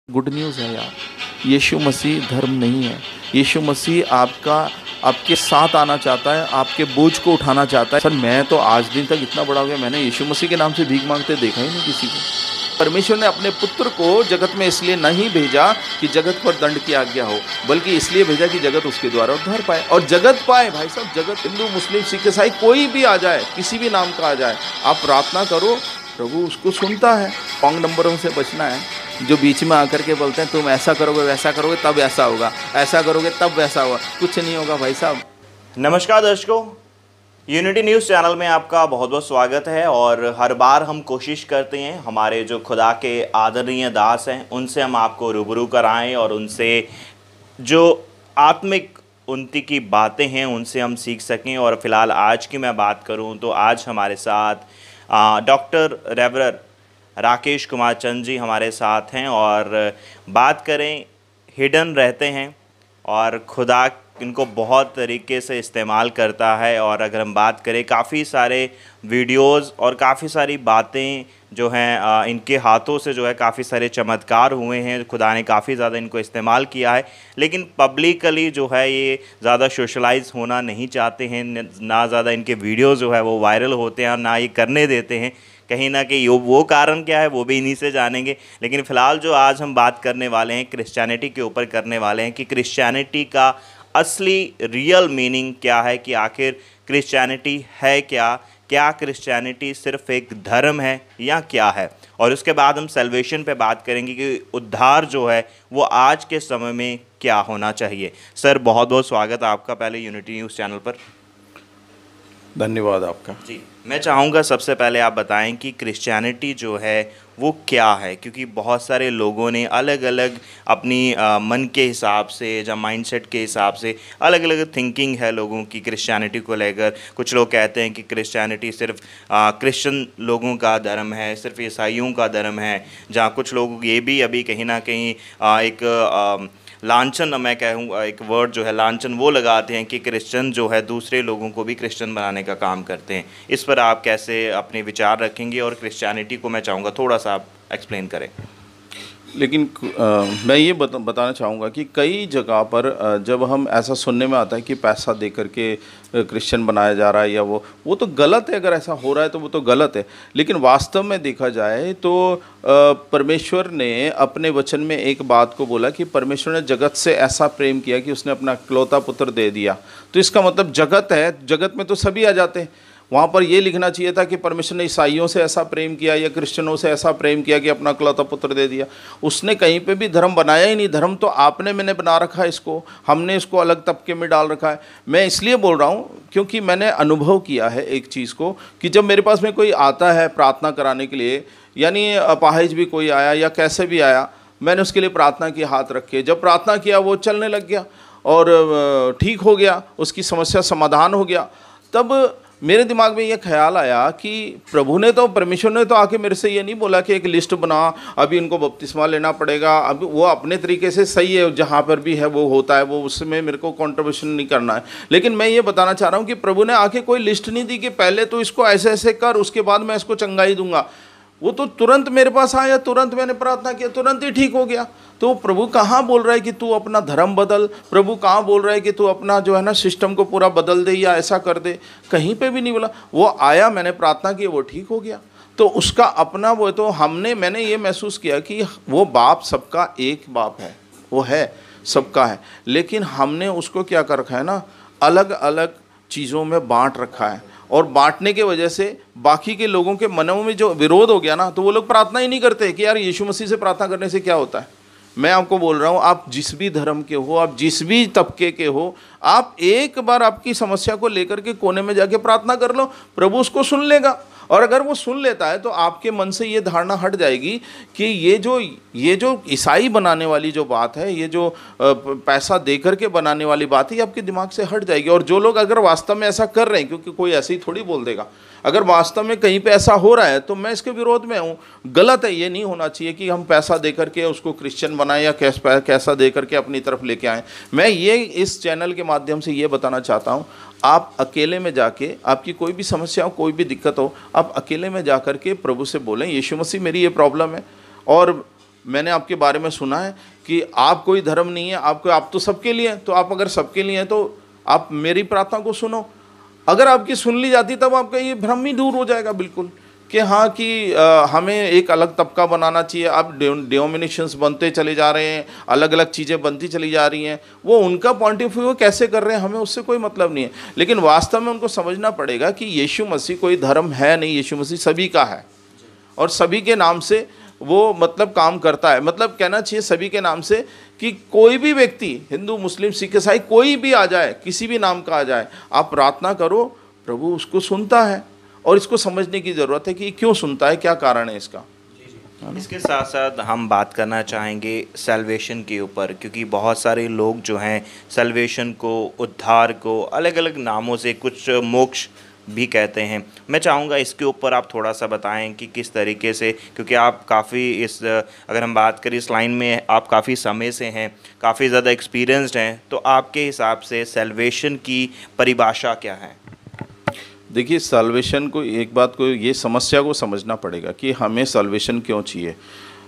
Good news है यार। यीशु मसीह धर्म नहीं है। यीशु मसीह आपके साथ आना चाहता है, आपके बोझ को उठाना चाहता है। सर मैं तो आज दिन तक इतना बड़ा हो गया, मैंने यीशु मसीह के नाम से भीख मांगते देखा ही नहीं किसी को। परमेश्वर ने अपने पुत्र को जगत में इसलिए नहीं भेजा कि जगत पर दंड की आज्ञा हो, बल्कि इसलिए भेजा कि जगत उसके द्वारा उद्धार पाए। और जगत पाए भाई साहब, जगत हिंदू मुस्लिम सिख ईसाई कोई भी आ जाए, किसी भी नाम का आ जाए, आप प्रार्थना करो, प्रभु उसको सुनता है। रॉन्ग नंबरों से बचना है, जो बीच में आकर के बोलते हैं तुम ऐसा करोगे वैसा करोगे तब ऐसा होगा, ऐसा करोगे तब वैसा होगा, कुछ नहीं होगा भाई साहब। नमस्कार दर्शकों, यूनिटी न्यूज़ चैनल में आपका बहुत बहुत स्वागत है। और हर बार हम कोशिश करते हैं हमारे जो खुदा के आदरणीय दास हैं उनसे हम आपको रूबरू कराएं और उनसे जो आत्मिक उन्नति की बातें हैं उनसे हम सीख सकें। और फिलहाल आज की मैं बात करूं तो आज हमारे साथ डॉक्टर रेवरर राकेश कुमार चंद जी हमारे साथ हैं और बात करें हिडन रहते हैं और खुदा इनको बहुत तरीके से इस्तेमाल करता है। और अगर हम बात करें काफ़ी सारे वीडियोस और काफ़ी सारी बातें जो हैं इनके हाथों से जो है काफ़ी सारे चमत्कार हुए हैं, खुदा ने काफ़ी ज़्यादा इनको इस्तेमाल किया है। लेकिन पब्लिकली जो है ये ज़्यादा सोशलाइज होना नहीं चाहते हैं, ना ज़्यादा इनके वीडियोस जो है वो वायरल होते हैं, ना ये करने देते हैं। कहीं ना कहीं वो कारण क्या है वो भी इन्हीं से जानेंगे। लेकिन फ़िलहाल जो आज हम बात करने वाले हैं क्रिश्चियनिटी के ऊपर करने वाले हैं कि क्रिश्चियनिटी का असली रियल मीनिंग क्या है, कि आखिर क्रिश्चियनिटी है क्या, क्या क्रिश्चियनिटी सिर्फ एक धर्म है या क्या है। और उसके बाद हम सैल्वेशन पे बात करेंगे कि उद्धार जो है वो आज के समय में क्या होना चाहिए। सर बहुत बहुत स्वागत है आपका पहले यूनिटी न्यूज़ चैनल पर। धन्यवाद आपका जी। मैं चाहूँगा सबसे पहले आप बताएं कि क्रिश्चियनिटी जो है वो क्या है, क्योंकि बहुत सारे लोगों ने अलग अलग अपनी मन के हिसाब से या माइंडसेट के हिसाब से अलग अलग थिंकिंग है लोगों की क्रिश्चियनिटी को लेकर। कुछ लोग कहते हैं कि क्रिश्चियनिटी सिर्फ क्रिश्चियन लोगों का धर्म है, सिर्फ ईसाइयों का धर्म है, जहाँ कुछ लोग ये भी अभी कहीं ना कहीं एक लांछन, मैं कहूँगा एक वर्ड जो है लांछन, वो लगाते हैं कि क्रिश्चियन जो है दूसरे लोगों को भी क्रिश्चियन बनाने का काम करते हैं। इस पर आप कैसे अपने विचार रखेंगे और क्रिश्चियनिटी को मैं चाहूँगा थोड़ा सा आप एक्सप्लेन करें। लेकिन मैं ये बताना चाहूँगा कि कई जगह पर जब हम ऐसा सुनने में आता है कि पैसा दे करके क्रिश्चियन बनाया जा रहा है या वो तो गलत है। अगर ऐसा हो रहा है तो वो तो गलत है। लेकिन वास्तव में देखा जाए तो परमेश्वर ने अपने वचन में एक बात को बोला कि परमेश्वर ने जगत से ऐसा प्रेम किया कि उसने अपना इकलौता पुत्र दे दिया। तो इसका मतलब जगत है, जगत में तो सभी आ जाते हैं। वहाँ पर ये लिखना चाहिए था कि परमेश्वर ने ईसाइयों से ऐसा प्रेम किया या क्रिश्चियनों से ऐसा प्रेम किया कि अपना इकलौता पुत्र दे दिया। उसने कहीं पे भी धर्म बनाया ही नहीं। धर्म तो आपने मैंने बना रखा है, इसको हमने इसको अलग तबके में डाल रखा है। मैं इसलिए बोल रहा हूँ क्योंकि मैंने अनुभव किया है एक चीज़ को कि जब मेरे पास में कोई आता है प्रार्थना कराने के लिए, यानी अपाहिज भी कोई आया या कैसे भी आया, मैंने उसके लिए प्रार्थना की, हाथ रख के जब प्रार्थना किया वो चलने लग गया और ठीक हो गया, उसकी समस्या समाधान हो गया। तब मेरे दिमाग में ये ख्याल आया कि परमेश्वर ने तो आके मेरे से ये नहीं बोला कि एक लिस्ट बना, अभी इनको बपतिस्मा लेना पड़ेगा। अभी वो अपने तरीके से सही है, जहाँ पर भी है वो होता है, वो उसमें मेरे को कंट्रीब्यूशन नहीं करना है। लेकिन मैं ये बताना चाह रहा हूँ कि प्रभु ने आके कोई लिस्ट नहीं दी कि पहले तो इसको ऐसे ऐसे कर, उसके बाद मैं इसको चंगाई दूंगा। वो तो तुरंत मेरे पास आया, तुरंत मैंने प्रार्थना किया, तुरंत ही ठीक हो गया। तो प्रभु कहाँ बोल रहा है कि तू अपना धर्म बदल, प्रभु कहाँ बोल रहा है कि तू अपना जो है ना सिस्टम को पूरा बदल दे या ऐसा कर दे, कहीं पे भी नहीं बोला। वो आया, मैंने प्रार्थना की, वो ठीक हो गया। तो उसका अपना वो तो मैंने ये महसूस किया कि वो बाप सबका एक बाप है, वो है सबका है, लेकिन हमने उसको क्या कर रखा है ना, अलग अलग चीज़ों में बांट रखा है। और बांटने के वजह से बाकी के लोगों के मनों में जो विरोध हो गया ना, तो वो लोग प्रार्थना ही नहीं करते कि यार यीशु मसीह से प्रार्थना करने से क्या होता है। मैं आपको बोल रहा हूँ, आप जिस भी धर्म के हो, आप जिस भी तबके के हो, आप एक बार आपकी समस्या को लेकर के कोने में जाके प्रार्थना कर लो, प्रभु उसको सुन लेगा। और अगर वो सुन लेता है तो आपके मन से ये धारणा हट जाएगी कि ये जो ईसाई बनाने वाली जो बात है, ये जो पैसा दे करके बनाने वाली बात है, ये आपके दिमाग से हट जाएगी। और जो लोग अगर वास्तव में ऐसा कर रहे हैं, क्योंकि कोई ऐसे ही थोड़ी बोल देगा, अगर वास्तव में कहीं पे ऐसा हो रहा है तो मैं इसके विरोध में हूँ। गलत है, ये नहीं होना चाहिए कि हम पैसा दे करके उसको क्रिश्चियन बनाएं या कैसा दे करके अपनी तरफ लेके आएँ। मैं ये इस चैनल के माध्यम से ये बताना चाहता हूँ, आप अकेले में जाके, आपकी कोई भी समस्या हो, कोई भी दिक्कत हो, आप अकेले में जा कर के प्रभु से बोलें, यीशु मसीह मेरी ये प्रॉब्लम है और मैंने आपके बारे में सुना है कि आप कोई धर्म नहीं है, आप तो सबके लिए हैं, तो आप अगर सबके लिए हैं तो आप मेरी प्रार्थना को सुनो। अगर आपकी सुन ली जाती तब आपका ये भ्रम ही दूर हो जाएगा बिल्कुल, कि हाँ कि हमें एक अलग तबका बनाना चाहिए। अब डिनोमिनेशंस बनते चले जा रहे हैं, अलग अलग चीज़ें बनती चली जा रही हैं, वो उनका पॉइंट ऑफ व्यू कैसे कर रहे हैं हमें उससे कोई मतलब नहीं है। लेकिन वास्तव में उनको समझना पड़ेगा कि यीशु मसीह कोई धर्म है नहीं, यीशु मसीह सभी का है और सभी के नाम से वो मतलब काम करता है। मतलब कहना चाहिए सभी के नाम से कि कोई भी व्यक्ति, हिंदू मुस्लिम सिख ईसाई कोई भी आ जाए, किसी भी नाम का आ जाए, आप प्रार्थना करो, प्रभु उसको सुनता है। और इसको समझने की ज़रूरत है कि क्यों सुनता है, क्या कारण है इसका। इसके साथ साथ हम बात करना चाहेंगे सैल्वेशन के ऊपर, क्योंकि बहुत सारे लोग जो हैं सैल्वेशन को, उद्धार को अलग अलग नामों से, कुछ मोक्ष भी कहते हैं। मैं चाहूँगा इसके ऊपर आप थोड़ा सा बताएं कि किस तरीके से, क्योंकि आप काफ़ी अगर हम बात करें इस लाइन में आप काफ़ी समय से हैं, काफ़ी ज़्यादा एक्सपीरियंस्ड हैं, तो आपके हिसाब से सैल्वेशन की परिभाषा क्या है? देखिए, सल्वेशन को, एक बात को, ये समस्या को समझना पड़ेगा कि हमें सल्वेशन क्यों चाहिए।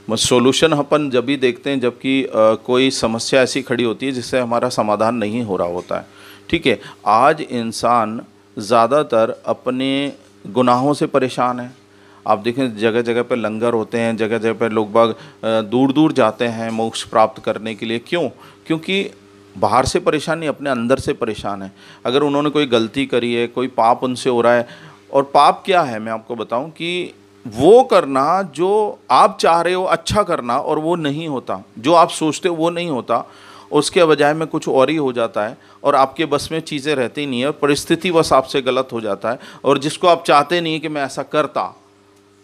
सोल्यूशन अपन जब भी देखते हैं जबकि कोई समस्या ऐसी खड़ी होती है जिससे हमारा समाधान नहीं हो रहा होता है। ठीक है, आज इंसान ज़्यादातर अपने गुनाहों से परेशान है। आप देखें जगह जगह पर लंगर होते हैं, जगह जगह पर लोग बाग दूर दूर जाते हैं मोक्ष प्राप्त करने के लिए। क्यों? क्योंकि बाहर से परेशान नहीं, अपने अंदर से परेशान है। अगर उन्होंने कोई गलती करी है, कोई पाप उनसे हो रहा है, और पाप क्या है मैं आपको बताऊं कि वो करना जो आप चाह रहे हो अच्छा करना और वो नहीं होता, जो आप सोचते हो वो नहीं होता, उसके बजाय में कुछ और ही हो जाता है और आपके बस में चीज़ें रहती नहीं है और परिस्थिति बस आपसे गलत हो जाता है, और जिसको आप चाहते नहीं कि मैं ऐसा करता,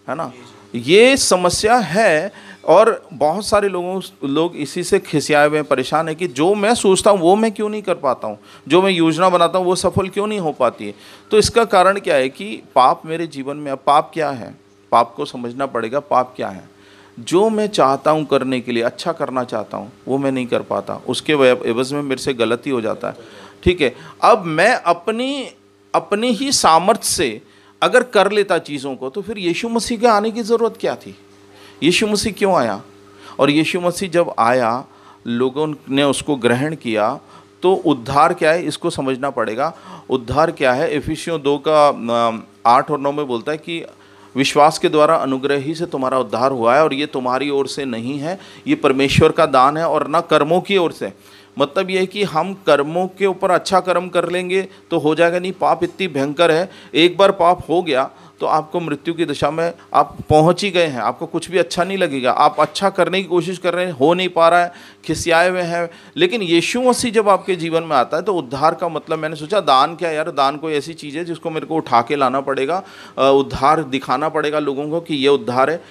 है ना। ये समस्या है और बहुत सारे लोग इसी से खिसियाए हुए परेशान है कि जो मैं सोचता हूँ वो मैं क्यों नहीं कर पाता हूँ, जो मैं योजना बनाता हूँ वो सफल क्यों नहीं हो पाती है। तो इसका कारण क्या है कि पाप मेरे जीवन में। अब पाप क्या है, पाप को समझना पड़ेगा। पाप क्या है? जो मैं चाहता हूँ करने के लिए, अच्छा करना चाहता हूँ, वो मैं नहीं कर पाता, उसके एवज में मेरे से गलती हो जाता है। ठीक है, अब मैं अपनी ही सामर्थ्य से अगर कर लेता चीज़ों को, तो फिर यीशु मसीह के आने की ज़रूरत क्या थी? यीशु मसीह क्यों आया? और यीशु मसीह जब आया, लोगों ने उसको ग्रहण किया, तो उद्धार क्या है इसको समझना पड़ेगा। उद्धार क्या है? इफिसियों 2 का 8 और 9 में बोलता है कि विश्वास के द्वारा अनुग्रह ही से तुम्हारा उद्धार हुआ है, और ये तुम्हारी ओर से नहीं है, ये परमेश्वर का दान है, और ना कर्मों की ओर से। मतलब ये है कि हम कर्मों के ऊपर अच्छा कर्म कर लेंगे तो हो जाएगा नहीं। पाप इतनी भयंकर है, एक बार पाप हो गया तो आपको मृत्यु की दिशा में आप पहुंच ही गए हैं, आपको कुछ भी अच्छा नहीं लगेगा। आप अच्छा करने की कोशिश कर रहे हैं, हो नहीं पा रहा है, खिसियाए हुए हैं। लेकिन यीशु मसीह जब आपके जीवन में आता है तो उद्धार का मतलब, मैंने सोचा दान क्या यार, दान कोई ऐसी चीज़ है जिसको मेरे को उठा के लाना पड़ेगा, उद्धार दिखाना पड़ेगा लोगों को कि ये उद्धार है।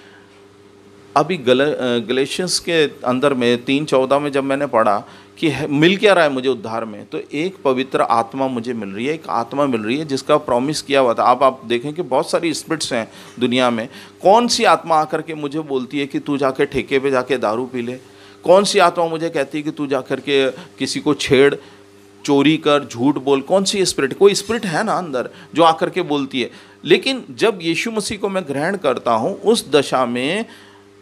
अभी गलेशियंस के अंदर में 3:14 में जब मैंने पढ़ा कि मिल क्या रहा है मुझे उद्धार में, तो एक पवित्र आत्मा मुझे मिल रही है, एक आत्मा मिल रही है जिसका प्रॉमिस किया हुआ था। आप देखें कि बहुत सारी स्पिरिट्स हैं दुनिया में। कौन सी आत्मा आकर के मुझे बोलती है कि तू जाके ठेके पे जाके दारू पी ले? कौन सी आत्मा मुझे कहती है कि तू जाकर के किसी को छेड़, चोरी कर, झूठ बोल? कौन सी स्पिरिट? कोई स्पिरिट है ना अंदर जो आकर के बोलती है। लेकिन जब यीशु मसीह को मैं ग्रहण करता हूँ, उस दशा में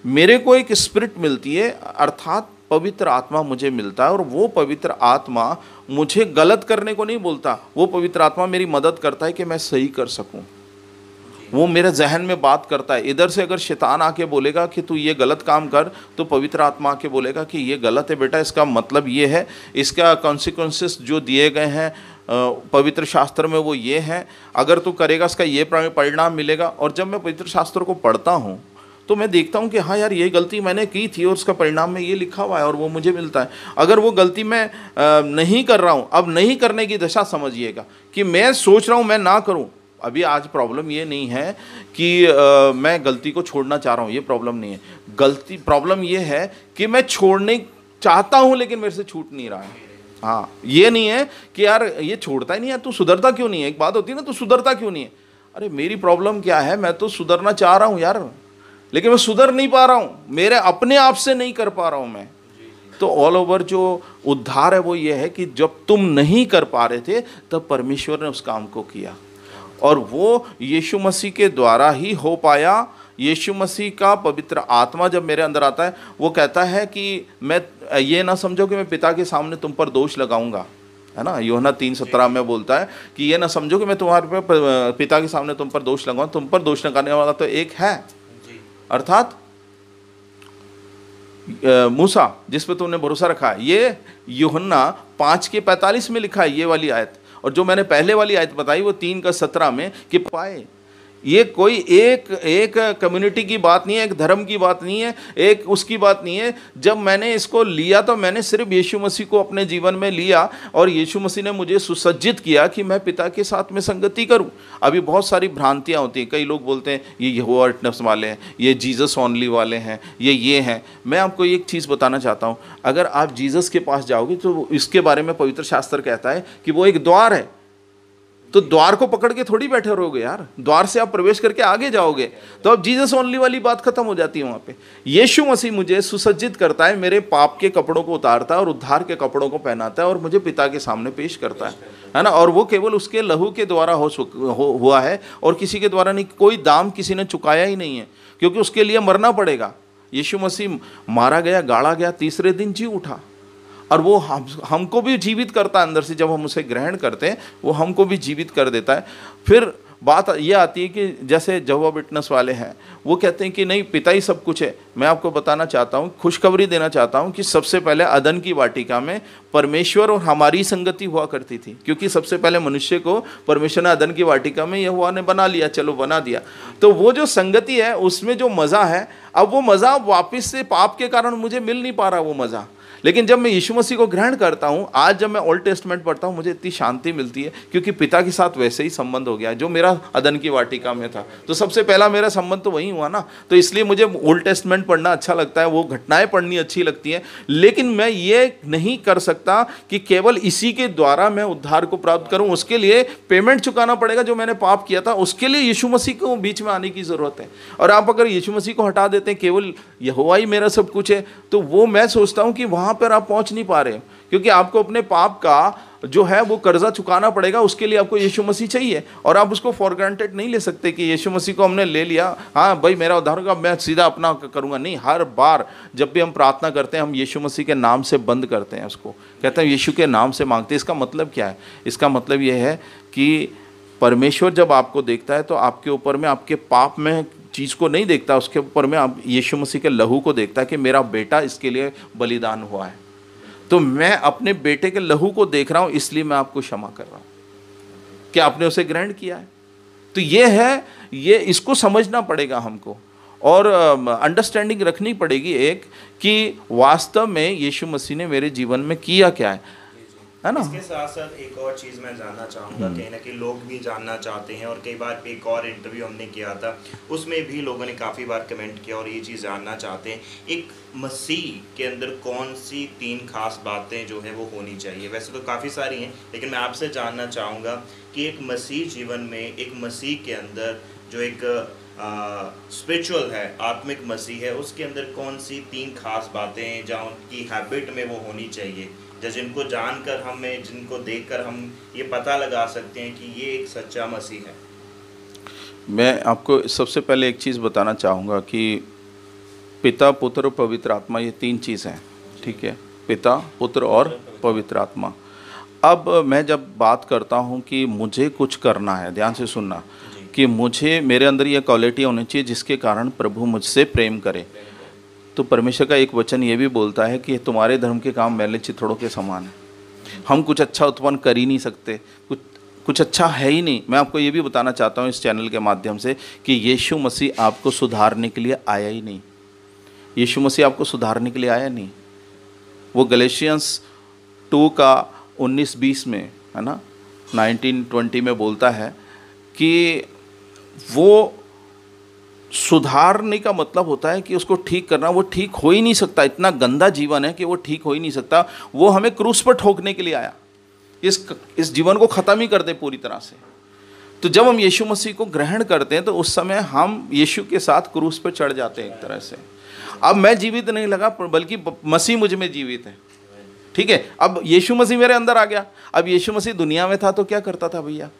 मेरे को एक स्पिरिट मिलती है, अर्थात पवित्र आत्मा मुझे मिलता है। और वो पवित्र आत्मा मुझे गलत करने को नहीं बोलता, वो पवित्र आत्मा मेरी मदद करता है कि मैं सही कर सकूं। वो मेरे जहन में बात करता है। इधर से अगर शैतान आके बोलेगा कि तू ये गलत काम कर, तो पवित्र आत्मा आके बोलेगा कि ये गलत है बेटा, इसका मतलब ये है, इसका कॉन्सिक्वेंसेस जो दिए गए हैं पवित्र शास्त्र में वो ये हैं, अगर तू करेगा इसका ये परिणाम मिलेगा। और जब मैं पवित्र शास्त्र को पढ़ता हूँ तो मैं देखता हूँ कि हाँ यार, ये गलती मैंने की थी और उसका परिणाम में ये लिखा हुआ है और वो मुझे मिलता है। अगर वो गलती मैं नहीं कर रहा हूँ, अब नहीं करने की दशा समझिएगा कि मैं सोच रहा हूँ मैं ना करूँ। अभी आज प्रॉब्लम ये नहीं है कि मैं गलती को छोड़ना चाह रहा हूँ, ये प्रॉब्लम नहीं है। प्रॉब्लम ये है कि मैं छोड़ने चाहता हूँ लेकिन मेरे से छूट नहीं रहा है। हाँ, ये नहीं है कि यार ये छोड़ता ही नहीं है, तू सुधरता क्यों नहीं है। एक बात होती है ना, तू सुधरता क्यों नहीं है। अरे मेरी प्रॉब्लम क्या है, मैं तो सुधरना चाह रहा हूँ यार, लेकिन मैं सुधर नहीं पा रहा हूँ, मेरे अपने आप से नहीं कर पा रहा हूँ मैं। तो ऑल ओवर जो उद्धार है वो ये है कि जब तुम नहीं कर पा रहे थे तब परमेश्वर ने उस काम को किया, और वो यीशु मसीह के द्वारा ही हो पाया। यीशु मसीह का पवित्र आत्मा जब मेरे अंदर आता है, वो कहता है कि मैं ये ना समझो कि मैं पिता के सामने तुम पर दोष लगाऊंगा, है ना। यूहन्ना 3:17 में बोलता है कि ये ना समझो कि मैं तुम्हारे पे पिता के सामने तुम पर दोष लगाऊंगा। तुम पर दोष लगाने वाला तो एक है, अर्थात मूसा, जिस पे तुमने भरोसा रखा है। ये यूहन्ना 5:45 में लिखा है ये वाली आयत। और जो मैंने पहले वाली आयत बताई वो 3:17 में कि पाए। ये कोई एक कम्युनिटी की बात नहीं है, एक धर्म की बात नहीं है, एक उसकी बात नहीं है। जब मैंने इसको लिया तो मैंने सिर्फ यीशु मसीह को अपने जीवन में लिया और यीशु मसीह ने मुझे सुसज्जित किया कि मैं पिता के साथ में संगति करूं। अभी बहुत सारी भ्रांतियां होती हैं। कई लोग बोलते हैं ये यहोवा विटनेस वाले हैं, ये जीसस ओनली वाले हैं, ये हैं। मैं आपको एक चीज़ बताना चाहता हूँ, अगर आप जीसस के पास जाओगे तो इसके बारे में पवित्र शास्त्र कहता है कि वो एक द्वार है। तो द्वार को पकड़ के थोड़ी बैठे रहोगे यार, द्वार से आप प्रवेश करके आगे जाओगे। तो अब जीसस ओनली वाली बात खत्म हो जाती है वहाँ पे। यीशु मसीह मुझे सुसज्जित करता है, मेरे पाप के कपड़ों को उतारता है और उद्धार के कपड़ों को पहनाता है और मुझे पिता के सामने पेश करता है ना। और वो केवल उसके लहू के द्वारा हुआ है और किसी के द्वारा नहीं। कोई दाम किसी ने चुकाया ही नहीं है, क्योंकि उसके लिए मरना पड़ेगा। यीशु मसीह मारा गया, गाड़ा गया, तीसरे दिन जी उठा और वो हमको भी जीवित करता है अंदर से। जब हम उसे ग्रहण करते हैं वो हमको भी जीवित कर देता है। फिर बात ये आती है कि जैसे यहोवा विटनेस वाले हैं, वो कहते हैं कि नहीं, पिता ही सब कुछ है। मैं आपको बताना चाहता हूँ, खुशखबरी देना चाहता हूँ कि सबसे पहले अदन की वाटिका में परमेश्वर और हमारी संगति हुआ करती थी, क्योंकि सबसे पहले मनुष्य को परमेश्वर ने अदन की वाटिका में यहोवा ने बना लिया, चलो बना दिया। तो वो जो संगति है उसमें जो मज़ा है, अब वो मज़ा वापस से पाप के कारण मुझे मिल नहीं पा रहा वो मज़ा। लेकिन जब मैं यीशु मसीह को ग्रहण करता हूँ, आज जब मैं ओल्ड टेस्टमेंट पढ़ता हूँ, मुझे इतनी शांति मिलती है, क्योंकि पिता के साथ वैसे ही संबंध हो गया जो मेरा अदन की वाटिका में था। तो सबसे पहला मेरा संबंध तो वही हुआ ना। तो इसलिए मुझे ओल्ड टेस्टमेंट पढ़ना अच्छा लगता है, वो घटनाएं पढ़नी अच्छी लगती हैं। लेकिन मैं ये नहीं कर सकता कि केवल इसी के द्वारा मैं उद्धार को प्राप्त करूँ। उसके लिए पेमेंट चुकाना पड़ेगा, जो मैंने पाप किया था उसके लिए यीशु मसीह को बीच में आने की ज़रूरत है। और आप अगर यीशु मसीह को हटा देते हैं, केवल यहोवा ही मेरा सब कुछ है, तो वो मैं सोचता हूँ कि वहाँ पर आप पहुंच नहीं पा रहे, क्योंकि आपको अपने पाप का जो है वो कर्जा चुकाना पड़ेगा। उसके लिए आपको यीशु मसीह चाहिए और आप उसको फॉर ग्रांटेड नहीं ले सकते कि यीशु मसीह को हमने ले लिया, हाँ भाई मेरा उद्धार होगा, मैं सीधा अपना करूंगा। नहीं, हर बार जब भी हम प्रार्थना करते हैं हम यीशु मसीह के नाम से बंद करते हैं, उसको कहते हैं यीशु के नाम से मांगते हैं। इसका मतलब क्या है? इसका मतलब ये है कि परमेश्वर जब आपको देखता है तो आपके ऊपर में, आपके पाप में चीज़ को नहीं देखता, उसके ऊपर में आप यीशु मसीह के लहू को देखता है कि मेरा बेटा इसके लिए बलिदान हुआ है। तो मैं अपने बेटे के लहू को देख रहा हूं, इसलिए मैं आपको क्षमा कर रहा हूं कि आपने उसे ग्रहण किया है। तो ये है, ये इसको समझना पड़ेगा हमको और अंडरस्टैंडिंग रखनी पड़ेगी एक, कि वास्तव में यीशु मसीह ने मेरे जीवन में किया क्या है ना। इसके साथ साथ एक और चीज़ मैं जानना चाहूँगा, कहीं ना कहीं लोग भी जानना चाहते हैं, और कई बार एक और इंटरव्यू हमने किया था उसमें भी लोगों ने काफ़ी बार कमेंट किया और ये चीज़ जानना चाहते हैं, एक मसीह के अंदर कौन सी 3 खास बातें जो है वो होनी चाहिए। वैसे तो काफ़ी सारी हैं, लेकिन मैं आपसे जानना चाहूँगा कि एक मसीह जीवन में, एक मसीह के अंदर जो एक स्पिरिचुअल है, आत्मिक मसीह है, उसके अंदर कौन सी 3 खास बातें हैं जहाँ उनकी हैबिट में वो होनी चाहिए, जिनको जानकर हमें, जिनको देखकर हम ये पता लगा सकते हैं कि ये एक सच्चा मसीह है। मैं आपको सबसे पहले एक चीज़ बताना चाहूँगा कि पिता, पुत्र और पवित्र आत्मा, ये 3 चीज़ हैं, ठीक है। पिता, पुत्र और पवित्र आत्मा। अब मैं जब बात करता हूँ कि मुझे कुछ करना है, ध्यान से सुनना, कि मुझे, मेरे अंदर ये क्वालिटी होनी चाहिए जिसके कारण प्रभु मुझसे प्रेम करे। तो परमेश्वर का एक वचन ये भी बोलता है कि तुम्हारे धर्म के काम मैले चिथड़ों के समान है। हम कुछ अच्छा उत्पन्न कर ही नहीं सकते, कुछ अच्छा है ही नहीं। मैं आपको ये भी बताना चाहता हूँ इस चैनल के माध्यम से कि यीशु मसीह आपको सुधारने के लिए आया ही नहीं। यीशु मसीह आपको सुधारने के लिए आया नहीं। वो गलेशियंस 2 का 19-20 में, है ना, 19-20 में बोलता है कि वो सुधारने का मतलब होता है कि उसको ठीक करना। वो ठीक हो ही नहीं सकता, इतना गंदा जीवन है कि वो ठीक हो ही नहीं सकता। वो हमें क्रूस पर ठोकने के लिए आया, इस जीवन को ख़त्म ही कर दे पूरी तरह से। तो जब हम यीशु मसीह को ग्रहण करते हैं तो उस समय हम यीशु के साथ क्रूस पर चढ़ जाते हैं एक तरह से। अब मैं जीवित नहीं लगा, बल्कि मसीह मुझ में जीवित है, ठीक है। अब यीशु मसीह मेरे अंदर आ गया। अब यीशु मसीह दुनिया में था तो क्या करता था भैया?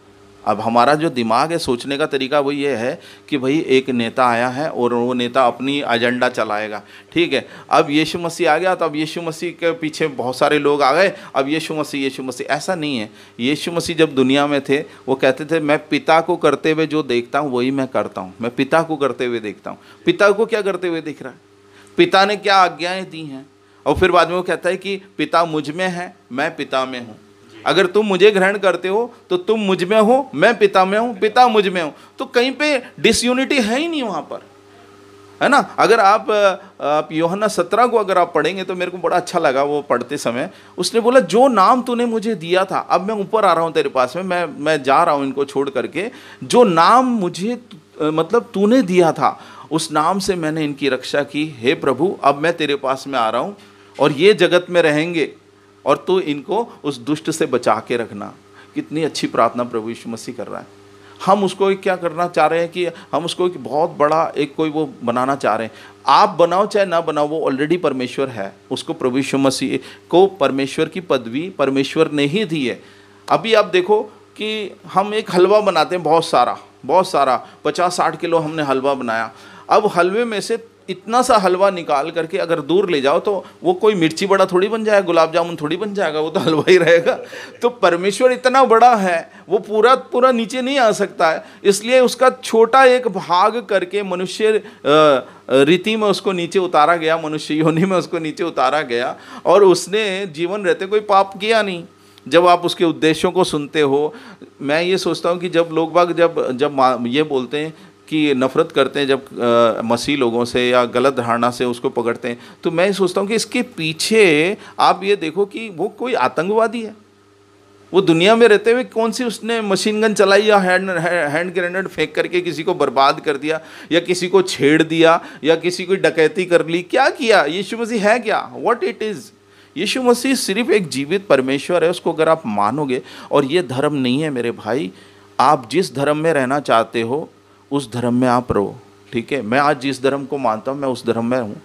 अब हमारा जो दिमाग है, सोचने का तरीका वो ये है कि भाई एक नेता आया है और वो नेता अपनी एजेंडा चलाएगा, ठीक है। अब यीशु मसीह आ गया तो अब यीशु मसीह के पीछे बहुत सारे लोग आ गए, अब यीशु मसीह, ऐसा नहीं है। यीशु मसीह जब दुनिया में थे वो कहते थे मैं पिता को करते हुए जो देखता हूँ वही मैं करता हूँ, मैं पिता को करते हुए देखता हूँ। पिता को क्या करते हुए दिख रहा है, पिता ने क्या आज्ञाएँ दी हैं। और फिर बाद में वो कहता है कि पिता मुझ में है, मैं पिता में हूँ। अगर तुम मुझे ग्रहण करते हो तो तुम मुझ में हो, मैं पिता में हूँ, पिता मुझ में हो। तो कहीं पे डिसयूनिटी है ही नहीं वहाँ पर, है ना। अगर आप यूहन्ना 17 को अगर आप पढ़ेंगे तो मेरे को बड़ा अच्छा लगा वो पढ़ते समय। उसने बोला जो नाम तूने मुझे दिया था, अब मैं ऊपर आ रहा हूँ तेरे पास में, मैं जा रहा हूँ इनको छोड़ करके, जो नाम मुझे मतलब तूने दिया था उस नाम से मैंने इनकी रक्षा की। हे प्रभु, अब मैं तेरे पास में आ रहा हूँ और ये जगत में रहेंगे और तू इनको उस दुष्ट से बचा के रखना। कितनी अच्छी प्रार्थना प्रभु यीशु मसीह कर रहा है। हम उसको क्या करना चाह रहे हैं कि हम उसको एक बहुत बड़ा एक कोई वो बनाना चाह रहे हैं। आप बनाओ चाहे ना बनाओ, वो ऑलरेडी परमेश्वर है। उसको प्रभु यीशु मसीह को परमेश्वर की पदवी परमेश्वर ने ही दी है। अभी आप देखो कि हम एक हलवा बनाते हैं, बहुत सारा 50-60 किलो हमने हलवा बनाया। अब हलवे में से इतना सा हलवा निकाल करके अगर दूर ले जाओ तो वो कोई मिर्ची बड़ा थोड़ी बन जाएगा, गुलाब जामुन थोड़ी बन जाएगा, वो तो हलवा ही रहेगा। तो परमेश्वर इतना बड़ा है, वो पूरा नीचे नहीं आ सकता है, इसलिए उसका छोटा एक भाग करके मनुष्य रीति में उसको नीचे उतारा गया, मनुष्य योनि में उसको नीचे उतारा गया और उसने जीवन रहते कोई पाप किया नहीं। जब आप उसके उद्देश्यों को सुनते हो, मैं ये सोचता हूँ कि जब लोग बाग जब ये बोलते हैं कि नफ़रत करते हैं जब मसीह लोगों से या गलत धारणा से उसको पकड़ते हैं, तो मैं सोचता हूँ कि इसके पीछे आप ये देखो कि वो कोई आतंकवादी है। वो दुनिया में रहते हुए कौन सी उसने मशीन गन चलाई या हैंड ग्रेनेड फेंक करके किसी को बर्बाद कर दिया या किसी को छेड़ दिया या किसी को डकैती कर ली, क्या किया? यीशु मसीह है क्या? What it is? यीशु मसीह सिर्फ एक जीवित परमेश्वर है। उसको अगर आप मानोगे, और ये धर्म नहीं है मेरे भाई, आप जिस धर्म में रहना चाहते हो उस धर्म में आप रहो, ठीक है। मैं आज जिस धर्म को मानता हूँ मैं उस धर्म में हूँ।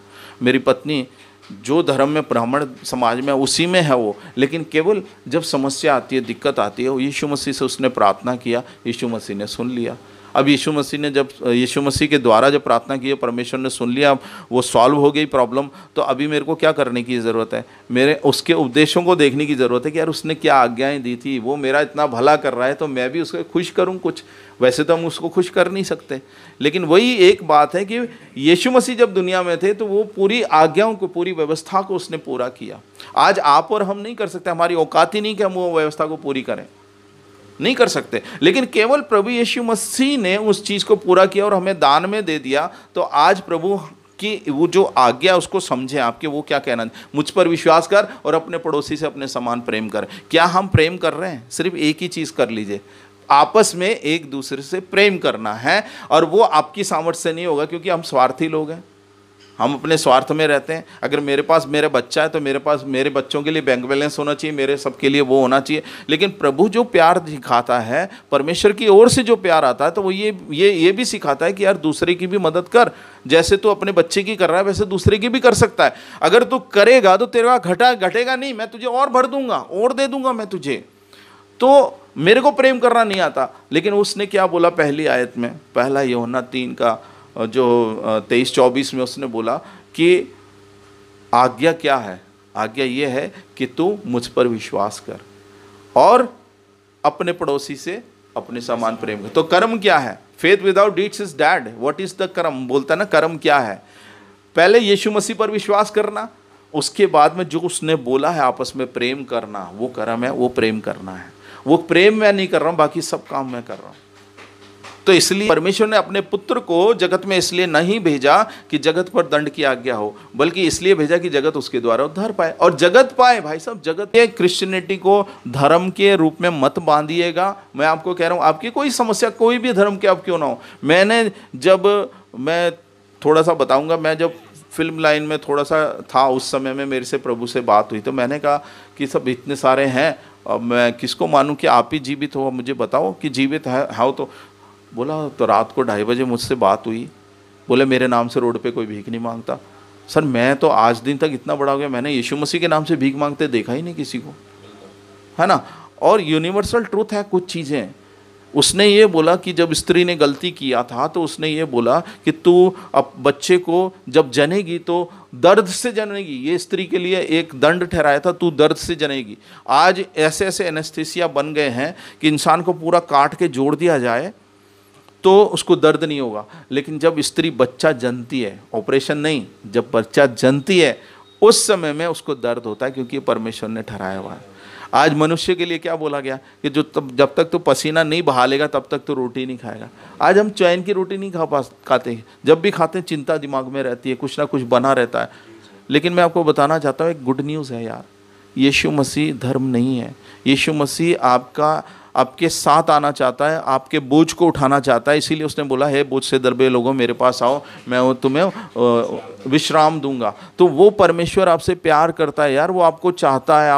मेरी पत्नी जो धर्म में ब्राह्मण समाज में उसी में है वो, लेकिन केवल जब समस्या आती है, दिक्कत आती है, यीशु मसीह से उसने प्रार्थना किया, यीशु मसीह ने सुन लिया। अब यीशु मसीह के द्वारा जब प्रार्थना की, परमेश्वर ने सुन लिया, वो सॉल्व हो गई प्रॉब्लम। तो अभी मेरे को क्या करने की ज़रूरत है? मेरे उसके उपदेशों को देखने की ज़रूरत है कि यार उसने क्या आज्ञाएं दी थी, वो मेरा इतना भला कर रहा है तो मैं भी उसको खुश करूं कुछ। वैसे तो हम उसको खुश कर नहीं सकते, लेकिन वही एक बात है कि यीशु मसीह जब दुनिया में थे तो वो पूरी आज्ञाओं को, पूरी व्यवस्था को उसने पूरा किया। आज आप और हम नहीं कर सकते, हमारी औकात ही नहीं कि हम वो व्यवस्था को पूरी करें, नहीं कर सकते। लेकिन केवल प्रभु यीशु मसीह ने उस चीज़ को पूरा किया और हमें दान में दे दिया। तो आज प्रभु की वो जो आज्ञा उसको समझें आपके, वो क्या कहना, मुझ पर विश्वास कर और अपने पड़ोसी से अपने समान प्रेम कर। क्या हम प्रेम कर रहे हैं? सिर्फ एक ही चीज़ कर लीजिए, आपस में एक दूसरे से प्रेम करना है। और वो आपकी सामर्थ्य से नहीं होगा, क्योंकि हम स्वार्थी लोग हैं, हम अपने स्वार्थ में रहते हैं। अगर मेरे पास मेरा बच्चा है तो मेरे पास मेरे बच्चों के लिए बैंक बैलेंस होना चाहिए, मेरे सबके लिए वो होना चाहिए। लेकिन प्रभु जो प्यार दिखाता है, परमेश्वर की ओर से जो प्यार आता है, तो वो ये भी सिखाता है कि यार दूसरे की भी मदद कर। जैसे तू अपने बच्चे की कर रहा है वैसे दूसरे की भी कर सकता है। अगर तू करेगा तो तेरा घटेगा नहीं, मैं तुझे और भर दूंगा, और दे दूंगा मैं तुझे। तो मेरे को प्रेम करना नहीं आता, लेकिन उसने क्या बोला पहली आयत में, पहला यूहन्ना 3 का जो 23-24 में उसने बोला कि आज्ञा क्या है? आज्ञा ये है कि तू मुझ पर विश्वास कर और अपने पड़ोसी से अपने समान प्रेम कर। तो कर्म क्या है? Faith without deeds is dead. What is the कर्म? बोलता ना कर्म क्या है? पहले यीशु मसीह पर विश्वास करना, उसके बाद में जो उसने बोला है आपस में प्रेम करना, वो कर्म है, वो प्रेम करना है। वो प्रेम मैं नहीं कर रहा हूँ, बाकी सब काम मैं कर रहा हूँ। तो इसलिए परमेश्वर ने अपने पुत्र को जगत में इसलिए नहीं भेजा कि जगत पर दंड की आज्ञा हो, बल्कि इसलिए भेजा कि जगत उसके द्वारा उद्धार पाए। और जगत पाए, भाई साहब, जगत के क्रिश्चियनिटी को धर्म के रूप में मत बांधिएगा। मैं आपको कह रहा हूँ, आपकी कोई समस्या कोई भी धर्म के आप क्यों ना हो। मैं थोड़ा सा बताऊँगा, मैं जब फिल्म लाइन में थोड़ा सा था उस समय में मेरे से प्रभु से बात हुई, तो मैंने कहा कि सब इतने सारे हैं, अब मैं किसको मानूं कि आप ही जीवित हो, मुझे बताओ कि जीवित है हो। तो बोला, तो रात को 2:30 बजे मुझसे बात हुई, बोले मेरे नाम से रोड पे कोई भीख नहीं मांगता। सर मैं तो आज दिन तक इतना बड़ा हो गया, मैंने यीशु मसीह के नाम से भीख मांगते देखा ही नहीं किसी को, है ना। और यूनिवर्सल ट्रूथ है कुछ चीज़ें, उसने ये बोला कि जब स्त्री ने गलती किया था तो उसने ये बोला कि तू अब बच्चे को जब जनेगी तो दर्द से जनेगी। ये स्त्री के लिए एक दंड ठहराया था, तू दर्द से जनेगी। आज ऐसे ऐसे एनेस्थीसिया बन गए हैं कि इंसान को पूरा काट के जोड़ दिया जाए तो उसको दर्द नहीं होगा, लेकिन जब स्त्री बच्चा जनती है, ऑपरेशन नहीं, जब बच्चा जनती है उस समय में उसको दर्द होता है, क्योंकि परमेश्वर ने ठहराया हुआ है। आज मनुष्य के लिए क्या बोला गया कि जब तक तो पसीना नहीं बहा लेगा तब तक तो रोटी नहीं खाएगा। आज हम चैन की रोटी नहीं खाते, जब भी खाते हैं चिंता दिमाग में रहती है, कुछ ना कुछ बना रहता है। लेकिन मैं आपको बताना चाहता हूँ एक गुड न्यूज़ है यार, यीशु मसीह धर्म नहीं है। यीशु मसीह आपके साथ आना चाहता है, आपके बोझ को उठाना चाहता है। इसीलिए उसने बोला है बोझ से दरबे लोगों मेरे पास आओ, मैं तुम्हें विश्राम दूंगा। तो वो परमेश्वर आपसे प्यार करता है यार, वो आपको चाहता है,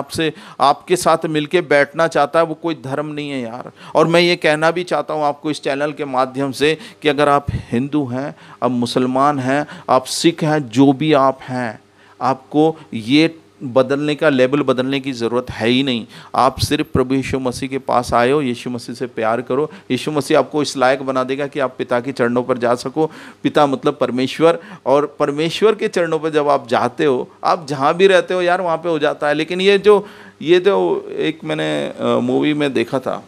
आपके साथ मिलके बैठना चाहता है। वो कोई धर्म नहीं है यार। और मैं ये कहना भी चाहता हूँ आपको इस चैनल के माध्यम से कि अगर आप हिंदू हैं, आप मुसलमान हैं, आप सिख हैं, जो भी आप हैं, आपको ये बदलने का लेवल बदलने की ज़रूरत है ही नहीं। आप सिर्फ प्रभु यीशु मसीह के पास आए हो, यीशु मसीह से प्यार करो, यीशु मसीह आपको इस लायक बना देगा कि आप पिता के चरणों पर जा सको। पिता मतलब परमेश्वर, और परमेश्वर के चरणों पर जब आप जाते हो, आप जहाँ भी रहते हो यार वहाँ पे हो जाता है। लेकिन ये जो एक मैंने मूवी में देखा था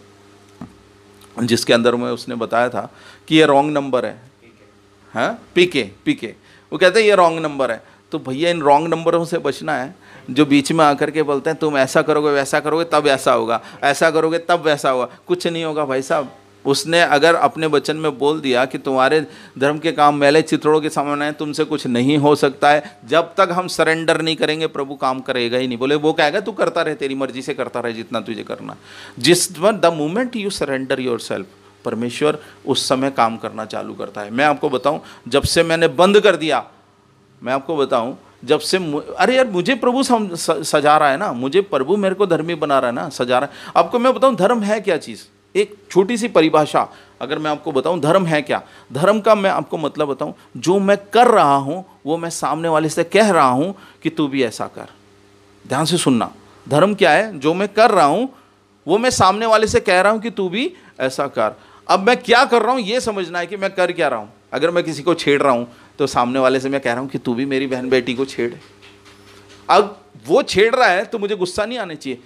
जिसके अंदर में उसने बताया था कि ये रॉन्ग नंबर है, हाँ पीके, वो कहते हैं ये रॉन्ग नंबर है। तो भैया इन रॉन्ग नंबरों से बचना है जो बीच में आकर के बोलते हैं तुम ऐसा करोगे वैसा करोगे तब ऐसा होगा, ऐसा करोगे तब वैसा होगा। कुछ नहीं होगा भाई साहब। उसने अगर अपने वचन में बोल दिया कि तुम्हारे धर्म के काम मैले चित्रों के सामने हैं, तुमसे कुछ नहीं हो सकता है, जब तक हम सरेंडर नहीं करेंगे प्रभु काम करेगा ही नहीं। बोले वो कहेगा तू करता रहे, तेरी मर्जी से करता रहे जितना तुझे करना। The moment you surrender yourself, परमेश्वर उस समय काम करना चालू करता है। मैं आपको बताऊं, जब से मैंने बंद कर दिया, मैं आपको बताऊं जब से अरे यार मुझे प्रभु सजा रहा है ना, मुझे प्रभु मेरे को धर्मी बना रहा है ना, सजा रहा है। आपको मैं बताऊं धर्म है क्या चीज़, एक छोटी सी परिभाषा अगर मैं आपको बताऊं धर्म है क्या। धर्म का मैं आपको मतलब बताऊं, जो मैं कर रहा हूं वो मैं सामने वाले से कह रहा हूं कि तू भी ऐसा कर। ध्यान से सुनना, धर्म क्या है, जो मैं कर रहा हूं वो मैं सामने वाले से कह रहा हूं कि तू भी ऐसा कर। अब मैं क्या कर रहा हूं ये समझना है कि मैं कर क्या रहा हूं। अगर मैं किसी को छेड़ रहा हूं तो सामने वाले से मैं कह रहा हूं कि तू भी मेरी बहन बेटी को छेड़। अब वो छेड़ रहा है तो मुझे गुस्सा नहीं आना चाहिए,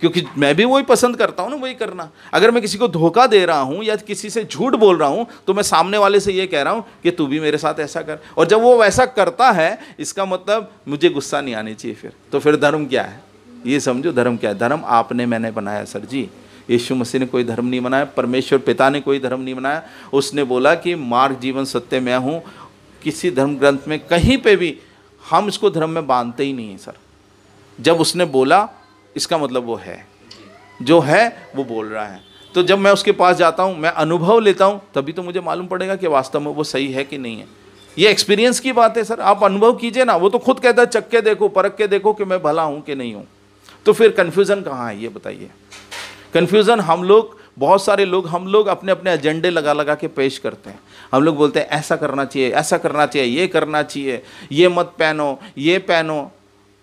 क्योंकि मैं भी वही पसंद करता हूं ना, वही करना। अगर मैं किसी को धोखा दे रहा हूं या किसी से झूठ बोल रहा हूं तो मैं सामने वाले से ये कह रहा हूं कि तू भी मेरे साथ ऐसा कर। और जब वो वैसा करता है इसका मतलब मुझे गुस्सा नहीं आनी चाहिए। तो फिर धर्म क्या है ये समझो। धर्म क्या है, धर्म आपने मैंने बनाया सर जी। यीशु मसीह ने कोई धर्म नहीं बनाया, परमेश्वर पिता ने कोई धर्म नहीं बनाया। उसने बोला कि मार्ग जीवन सत्य मैं हूँ। किसी धर्म ग्रंथ में कहीं पे भी हम इसको धर्म में बांधते ही नहीं है सर। जब उसने बोला इसका मतलब वो है, जो है वो बोल रहा है। तो जब मैं उसके पास जाता हूँ, मैं अनुभव लेता हूँ, तभी तो मुझे मालूम पड़ेगा कि वास्तव में वो सही है कि नहीं है। ये एक्सपीरियंस की बात है सर, आप अनुभव कीजिए ना। वो तो खुद कहता है चख के देखो, परख के देखो कि मैं भला हूँ कि नहीं हूँ। तो फिर कन्फ्यूज़न कहाँ है ये बताइए। कन्फ्यूज़न हम लोग, बहुत सारे लोग, हम लोग अपने अपने एजेंडे लगा लगा के पेश करते हैं। हम लोग बोलते हैं ऐसा करना चाहिए, ऐसा करना चाहिए, ये करना चाहिए, ये मत पहनो, ये पहनो।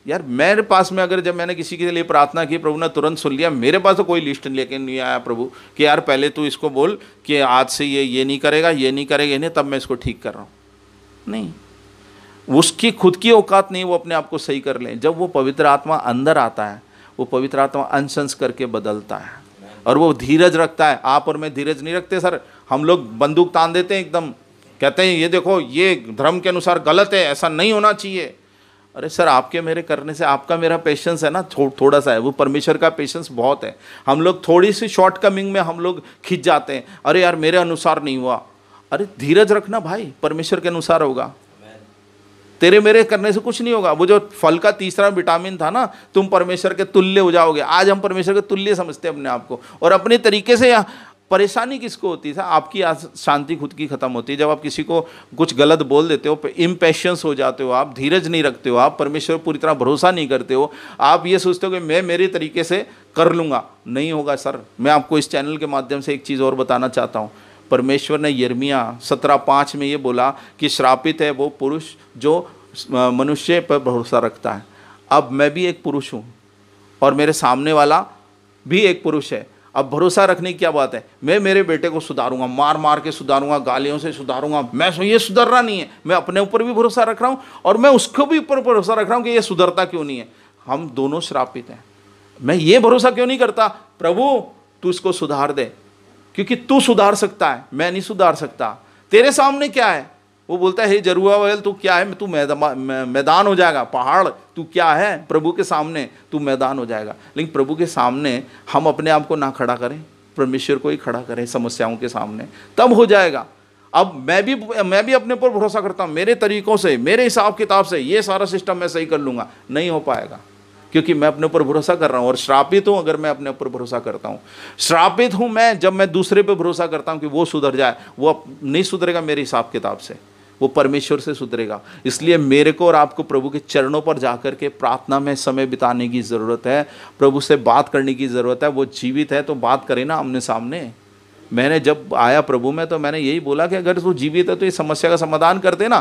यार मेरे पास में अगर जब मैंने किसी के लिए प्रार्थना की, प्रभु ने तुरंत सुन लिया। मेरे पास तो कोई लिस्ट लेके नहीं आया प्रभु कि यार पहले तू इसको बोल कि आज से ये नहीं करेगा, ये नहीं करेगा, नहीं तब मैं इसको ठीक कर रहा हूँ। नहीं, उसकी खुद की औकात नहीं वो अपने आप को सही कर ले। जब वो पवित्र आत्मा अंदर आता है, वो पवित्र आत्मा अंश करके बदलता है और वो धीरज रखता है। आप और मैं धीरज नहीं रखते सर, हम लोग बंदूक तान देते हैं एकदम, कहते हैं ये देखो ये धर्म के अनुसार गलत है, ऐसा नहीं होना चाहिए। अरे सर आपके मेरे करने से आपका मेरा पेशेंस है ना थोड़ा सा है, वो परमेश्वर का पेशेंस बहुत है। हम लोग थोड़ी सी शॉर्ट कमिंग में हम लोग खिंच जाते हैं, अरे यार मेरे अनुसार नहीं हुआ। अरे धीरज रखना भाई, परमेश्वर के अनुसार होगा। तेरे मेरे करने से कुछ नहीं होगा। वो जो फल का तीसरा विटामिन था ना, तुम परमेश्वर के तुल्य हो जाओगे। आज हम परमेश्वर के तुल्य समझते हैं अपने आप को, और अपने तरीके से परेशानी किसको होती है? आपकी शांति खुद की खत्म होती है जब आप किसी को कुछ गलत बोल देते हो, इम्पेशंस हो जाते हो, आप धीरज नहीं रखते हो, आप परमेश्वर पूरी तरह भरोसा नहीं करते हो। आप ये सोचते हो कि मैं मेरे तरीके से कर लूँगा, नहीं होगा सर। मैं आपको इस चैनल के माध्यम से एक चीज़ और बताना चाहता हूँ। परमेश्वर ने यिर्मयाह 17:5 में ये बोला कि श्रापित है वो पुरुष जो मनुष्य पर भरोसा रखता है। अब मैं भी एक पुरुष हूँ और मेरे सामने वाला भी एक पुरुष है। अब भरोसा रखने की क्या बात है, मैं मेरे बेटे को सुधारूंगा, मार मार के सुधारूंगा, गालियों से सुधारूंगा, मैं ये सुधरना नहीं है। मैं अपने ऊपर भी भरोसा रख रहा हूँ और मैं उसको भी ऊपर भरोसा रख रहा हूँ कि ये सुधरता क्यों नहीं है। हम दोनों श्रापित हैं। मैं ये भरोसा क्यों नहीं करता, प्रभु तू इसको सुधार दे, क्योंकि तू सुधार सकता है, मैं नहीं सुधार सकता। तेरे सामने क्या है, वो बोलता है हे जरूबाबेल तू क्या है, तू मैदान हो जाएगा, पहाड़ तू क्या है, प्रभु के सामने तू मैदान हो जाएगा। लेकिन प्रभु के सामने हम अपने आप को ना खड़ा करें, परमेश्वर को ही खड़ा करें समस्याओं के सामने, तब हो जाएगा। अब मैं भी अपने ऊपर भरोसा करता हूँ, मेरे तरीकों से, मेरे हिसाब किताब से ये सारा सिस्टम मैं सही कर लूँगा, नहीं हो पाएगा, क्योंकि मैं अपने ऊपर भरोसा कर रहा हूँ। और श्रापित हूँ अगर मैं अपने ऊपर भरोसा करता हूँ। श्रापित हूँ मैं जब मैं दूसरे पे भरोसा करता हूँ कि वो सुधर जाए। वो नहीं सुधरेगा मेरे हिसाब किताब से, वो परमेश्वर से सुधरेगा। इसलिए मेरे को और आपको प्रभु के चरणों पर जाकर के प्रार्थना में समय बिताने की ज़रूरत है, प्रभु से बात करने की ज़रूरत है। वो जीवित है तो बात करे ना आमने सामने। मैंने जब आया प्रभु में तो मैंने यही बोला कि अगर तू जीवित है तो इस समस्या का समाधान कर देना।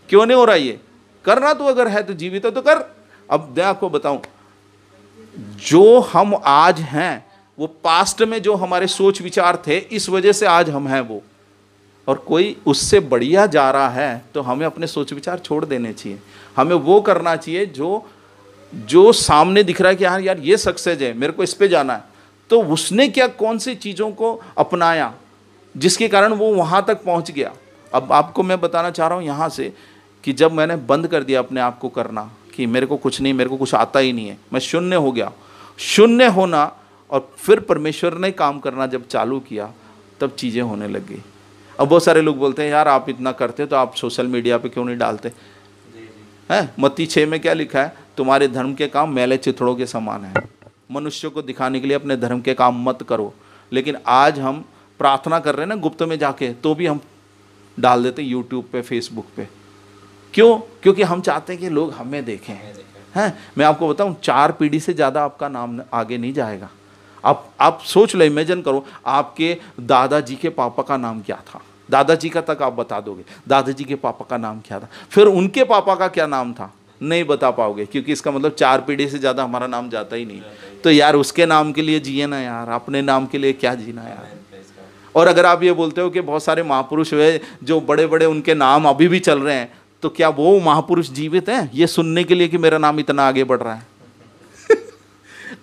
क्यों नहीं हो रहा ये, करना तू अगर है तो, जीवित है तो कर। अब मैं आपको बताऊं, जो हम आज हैं वो पास्ट में जो हमारे सोच विचार थे, इस वजह से आज हम हैं वो, और कोई उससे बढ़िया जा रहा है तो हमें अपने सोच विचार छोड़ देने चाहिए। हमें वो करना चाहिए जो सामने दिख रहा है कि हाँ यार ये सक्सेस है, मेरे को इस पे जाना है। तो उसने क्या कौन सी चीज़ों को अपनाया जिसके कारण वो वहाँ तक पहुँच गया। अब आपको मैं बताना चाह रहा हूँ यहाँ से कि जब मैंने बंद कर दिया अपने आप को करना कि मेरे को कुछ नहीं, मेरे को कुछ आता ही नहीं है, मैं शून्य हो गया। शून्य होना और फिर परमेश्वर ने काम करना जब चालू किया तब चीज़ें होने लग गई। अब बहुत सारे लोग बोलते हैं यार आप इतना करते तो आप सोशल मीडिया पे क्यों नहीं डालते हैं। मत्ती 6 में क्या लिखा है, तुम्हारे धर्म के काम मैले चिथड़ों के समान है। मनुष्य को दिखाने के लिए अपने धर्म के काम मत करो। लेकिन आज हम प्रार्थना कर रहे हैं ना गुप्त में जाके, तो भी हम डाल देते यूट्यूब पे, फेसबुक पे। क्यों? क्योंकि हम चाहते हैं कि लोग हमें देखें हैं। मैं आपको बताऊं 4 पीढ़ी से ज़्यादा आपका नाम आगे नहीं जाएगा। आप सोच लो, इमेजिन करो आपके दादाजी के पापा का नाम क्या था, दादाजी का तक आप बता दोगे दादाजी के पापा का नाम क्या था, फिर उनके पापा का क्या नाम था, नहीं बता पाओगे, क्योंकि इसका मतलब 4 पीढ़ी से ज़्यादा हमारा नाम जाता ही नहीं। तो यार उसके नाम के लिए जिए ना यार, अपने नाम के लिए क्या जीना यार। और अगर आप ये बोलते हो कि बहुत सारे महापुरुष हुए जो बड़े बड़े उनके नाम अभी भी चल रहे हैं, तो क्या वो महापुरुष जीवित हैं ये सुनने के लिए कि मेरा नाम इतना आगे बढ़ रहा है?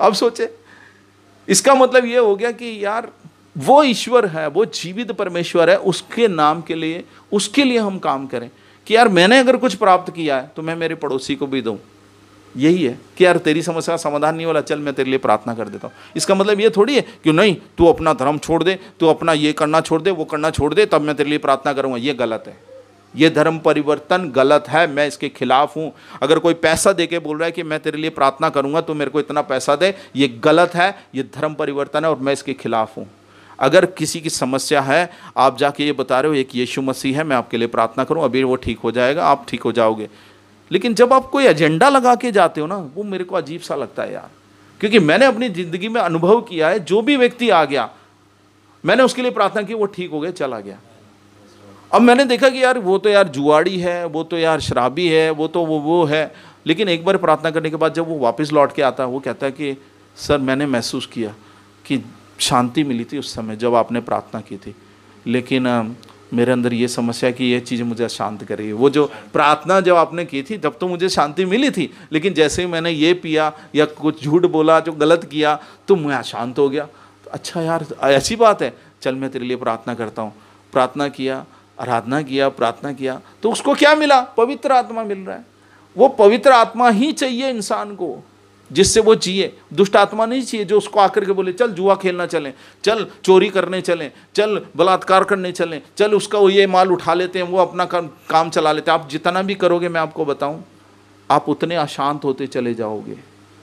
अब सोचे, इसका मतलब ये हो गया कि यार वो ईश्वर है, वो जीवित परमेश्वर है, उसके नाम के लिए, उसके लिए हम काम करें कि यार मैंने अगर कुछ प्राप्त किया है तो मैं मेरे पड़ोसी को भी दूं। यही है कि यार तेरी समस्या का समाधान नहीं वाला, चल मैं तेरे लिए प्रार्थना कर देता हूँ। इसका मतलब ये थोड़ी है कि नहीं तू अपना धर्म छोड़ दे, तू अपना ये करना छोड़ दे, वो करना छोड़ दे, तब मैं तेरे लिए प्रार्थना करूँगा। ये गलत है, ये धर्म परिवर्तन गलत है, मैं इसके खिलाफ हूँ। अगर कोई पैसा दे के बोल रहा है कि मैं तेरे लिए प्रार्थना करूँगा तो मेरे को इतना पैसा दे, ये गलत है, ये धर्म परिवर्तन है और मैं इसके खिलाफ हूँ। अगर किसी की समस्या है, आप जाके ये बता रहे हो एक यीशु मसीह है, मैं आपके लिए प्रार्थना करूँ, अभी वो ठीक हो जाएगा, आप ठीक हो जाओगे। लेकिन जब आप कोई एजेंडा लगा के जाते हो ना, वो मेरे को अजीब सा लगता है यार। क्योंकि मैंने अपनी ज़िंदगी में अनुभव किया है, जो भी व्यक्ति आ गया मैंने उसके लिए प्रार्थना की, वो ठीक हो गया, चला गया। अब मैंने देखा कि यार वो तो यार जुआड़ी है, वो तो यार शराबी है, वो तो वो है। लेकिन एक बार प्रार्थना करने के बाद जब वो वापस लौट के आता है, वो कहता है कि सर मैंने महसूस किया कि शांति मिली थी उस समय जब आपने प्रार्थना की थी, लेकिन मेरे अंदर ये समस्या कि ये चीज़ मुझे अशांत कर रही है। वो जो प्रार्थना जब आपने की थी तब तो मुझे शांति मिली थी, लेकिन जैसे ही मैंने ये पिया या कुछ झूठ बोला, जो गलत किया, तो मैं अशांत हो गया। तो अच्छा यार ऐसी बात है, चल मैं तेरे लिए प्रार्थना करता हूँ। प्रार्थना किया, आराधना किया, प्रार्थना किया, तो उसको क्या मिला? पवित्र आत्मा मिल रहा है। वो पवित्र आत्मा ही चाहिए इंसान को जिससे वो जिए। दुष्ट आत्मा नहीं चाहिए जो उसको आकर के बोले चल जुआ खेलना चलें, चल चोरी करने चलें, चल बलात्कार करने चलें, चल उसका वो ये माल उठा लेते हैं, वो अपना काम चला लेते हैं। आप जितना भी करोगे मैं आपको बताऊं, आप उतने अशांत होते चले जाओगे,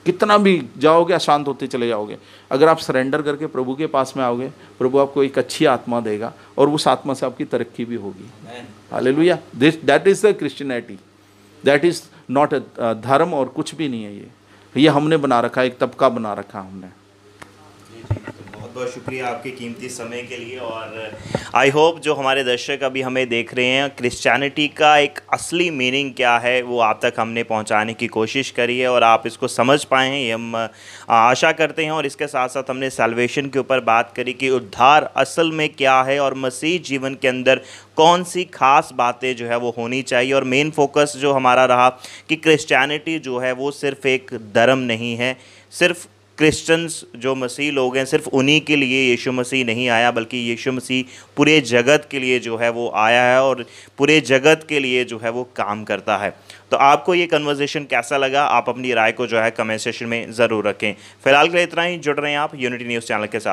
कितना भी जाओगे अशांत होते चले जाओगे। अगर आप सरेंडर करके प्रभु के पास में आओगे, प्रभु आपको एक अच्छी आत्मा देगा और उस आत्मा से आपकी तरक्की भी होगी। Hallelujah. That is the Christianity, that is not a धर्म और कुछ भी नहीं है। ये हमने बना रखा है, एक तबका बना रखा हमने। जी, तो बहुत बहुत बहुत शुक्रिया आपके कीमती समय के लिए। और आई होप जो हमारे दर्शक अभी हमें देख रहे हैं, क्रिश्चियनिटी का एक असली मीनिंग क्या है वो आप तक हमने पहुंचाने की कोशिश करी है और आप इसको समझ पाए हैं, ये हम आशा करते हैं। और इसके साथ साथ हमने सैल्वेशन के ऊपर बात करी कि उद्धार असल में क्या है और मसीह जीवन के अंदर कौन सी खास बातें जो है वो होनी चाहिए। और मेन फोकस जो हमारा रहा कि क्रिश्चियनिटी जो है वो सिर्फ़ एक धर्म नहीं है, सिर्फ क्रिश्चियंस जो मसीह लोग हैं सिर्फ उन्हीं के लिए यीशु मसीह नहीं आया, बल्कि यीशु मसीह पूरे जगत के लिए जो है वो आया है और पूरे जगत के लिए जो है वो काम करता है। तो आपको ये कन्वर्सेशन कैसा लगा, आप अपनी राय को जो है कमेंट सेक्शन में ज़रूर रखें। फिलहाल के लिए इतना ही। जुड़ रहे हैं आप यूनिटी न्यूज़ चैनल के साथ।